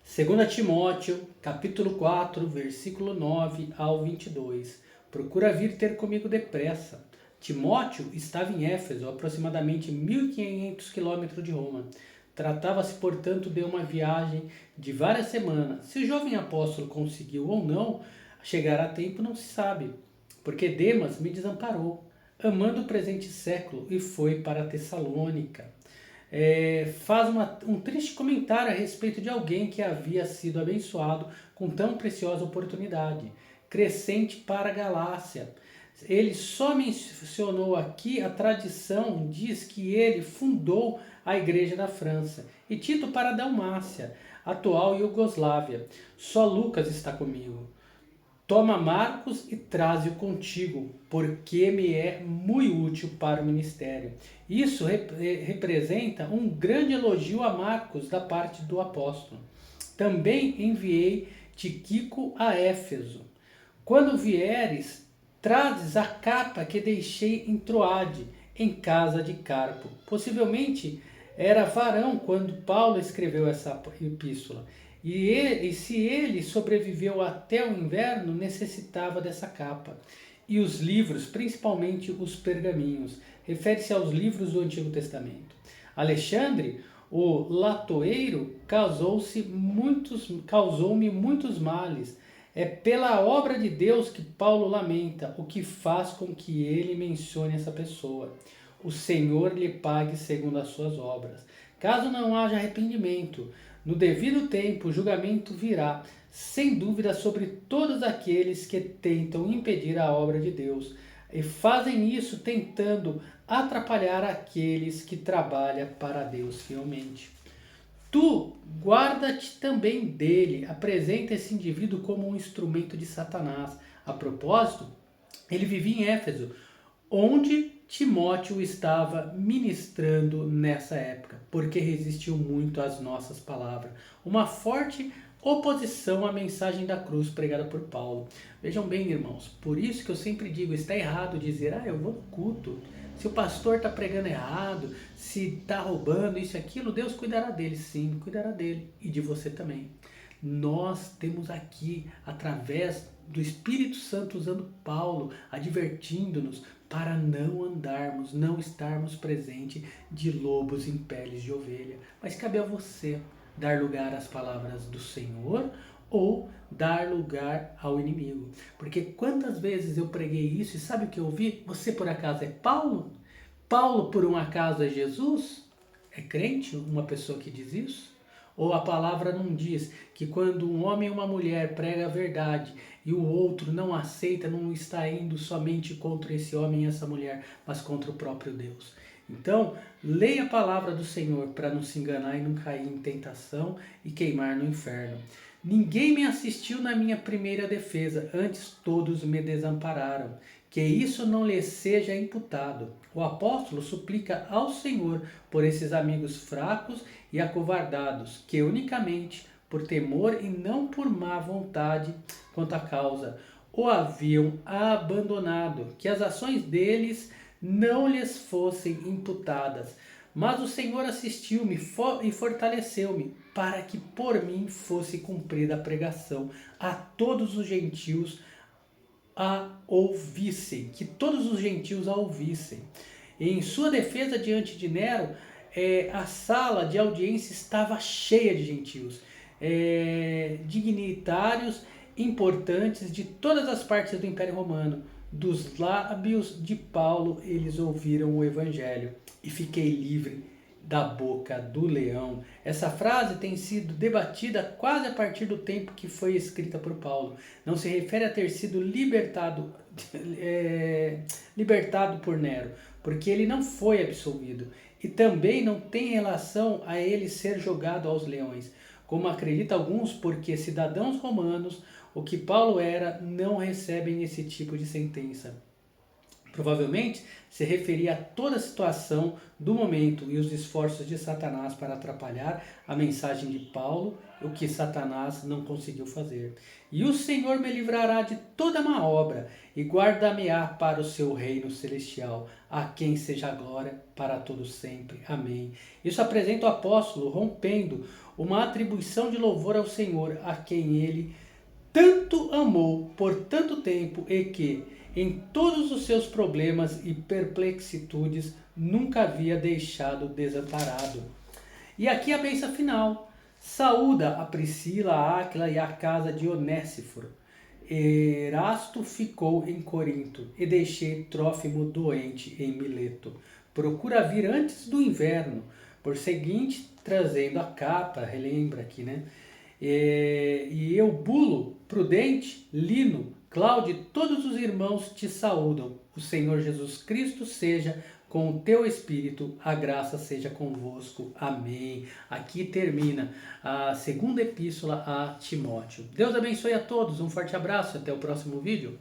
2 Timóteo, capítulo 4, versículo 9 ao 22. Procura vir ter comigo depressa. Timóteo estava em Éfeso, aproximadamente 1.500 quilômetros de Roma. Tratava-se, portanto, de uma viagem de várias semanas. Se o jovem apóstolo conseguiu ou não chegar a tempo, não se sabe, porque Demas me desamparou, amando o presente século, e foi para Tessalônica. Faz um triste comentário a respeito de alguém que havia sido abençoado com tão preciosa oportunidade, crescente para a Galácia. Ele só mencionou aqui a tradição, diz que ele fundou a igreja na França, e Tito para a Dalmácia, atual Iugoslávia. Só Lucas está comigo. Toma Marcos e traze-o contigo, porque me é muito útil para o ministério. Isso representa um grande elogio a Marcos da parte do apóstolo. Também enviei Tíquico a Éfeso. Quando vieres, trazes a capa que deixei em Troade, em casa de Carpo. Possivelmente era varão quando Paulo escreveu essa epístola. E se ele sobreviveu até o inverno, necessitava dessa capa. E os livros, principalmente os pergaminhos, refere-se aos livros do Antigo Testamento. Alexandre, o latoeiro, causou-me muitos males. É pela obra de Deus que Paulo lamenta, o que faz com que ele mencione essa pessoa. O Senhor lhe pague segundo as suas obras. Caso não haja arrependimento, no devido tempo o julgamento virá, sem dúvida, sobre todos aqueles que tentam impedir a obra de Deus e fazem isso tentando atrapalhar aqueles que trabalham para Deus fielmente. Tu guarda-te também dele, apresenta esse indivíduo como um instrumento de Satanás. A propósito, ele vivia em Éfeso, onde Timóteo estava ministrando nessa época, porque resistiu muito às nossas palavras. Uma forte oposição à mensagem da cruz pregada por Paulo. Vejam bem, irmãos, por isso que eu sempre digo, está errado dizer, eu vou no culto. Se o pastor está pregando errado, se está roubando isso e aquilo, Deus cuidará dele, sim, cuidará dele e de você também. Nós temos aqui, através do Espírito Santo usando Paulo, advertindo-nos para não estarmos presentes de lobos em peles de ovelha. Mas cabe a você dar lugar às palavras do Senhor ou dar lugar ao inimigo. Porque quantas vezes eu preguei isso e sabe o que eu ouvi? Você por acaso é Paulo? Paulo por um acaso é Jesus? É crente uma pessoa que diz isso? Ou a palavra não diz que quando um homem e uma mulher pregam a verdade e o outro não aceita, não está indo somente contra esse homem e essa mulher, mas contra o próprio Deus. Então, leia a palavra do Senhor para não se enganar e não cair em tentação e queimar no inferno. Ninguém me assistiu na minha primeira defesa, antes todos me desampararam. Que isso não lhe seja imputado. O apóstolo suplica ao Senhor por esses amigos fracos e acovardados, que unicamente por temor e não por má vontade quanto à causa, o haviam abandonado, que as ações deles não lhes fossem imputadas. Mas o Senhor assistiu-me e fortaleceu-me, para que por mim fosse cumprida a pregação a todos os gentios a ouvissem, que todos os gentios a ouvissem. Em sua defesa diante de Nero, a sala de audiência estava cheia de gentios, dignitários importantes de todas as partes do Império Romano. Dos lábios de Paulo eles ouviram o Evangelho e fiquei livre da boca do leão. Essa frase tem sido debatida quase a partir do tempo que foi escrita por Paulo. Não se refere a ter sido libertado por Nero, porque ele não foi absolvido. E também não tem relação a ele ser jogado aos leões, como acreditam alguns, porque cidadãos romanos, o que Paulo era, não recebem esse tipo de sentença. Provavelmente se referia a toda a situação do momento e os esforços de Satanás para atrapalhar a mensagem de Paulo, o que Satanás não conseguiu fazer. E o Senhor me livrará de toda má obra e guardar-me-á para o seu reino celestial, a quem seja a glória para todos sempre. Amém. Isso apresenta o apóstolo rompendo uma atribuição de louvor ao Senhor, a quem ele tanto amou por tanto tempo e que, em todos os seus problemas e perplexitudes, nunca havia deixado desamparado. E aqui a bênção final. Saúda a Priscila, a Áquila e a casa de Onésifor. Erasto ficou em Corinto e deixei Trófimo doente em Mileto. Procura vir antes do inverno, por seguinte, trazendo a capa, relembra aqui, né? E Eubulo, Prudente, Lino, Cláudio e todos os irmãos te saúdam. O Senhor Jesus Cristo seja com o teu espírito, a graça seja convosco. Amém. Aqui termina a segunda epístola a Timóteo. Deus abençoe a todos, um forte abraço, até o próximo vídeo.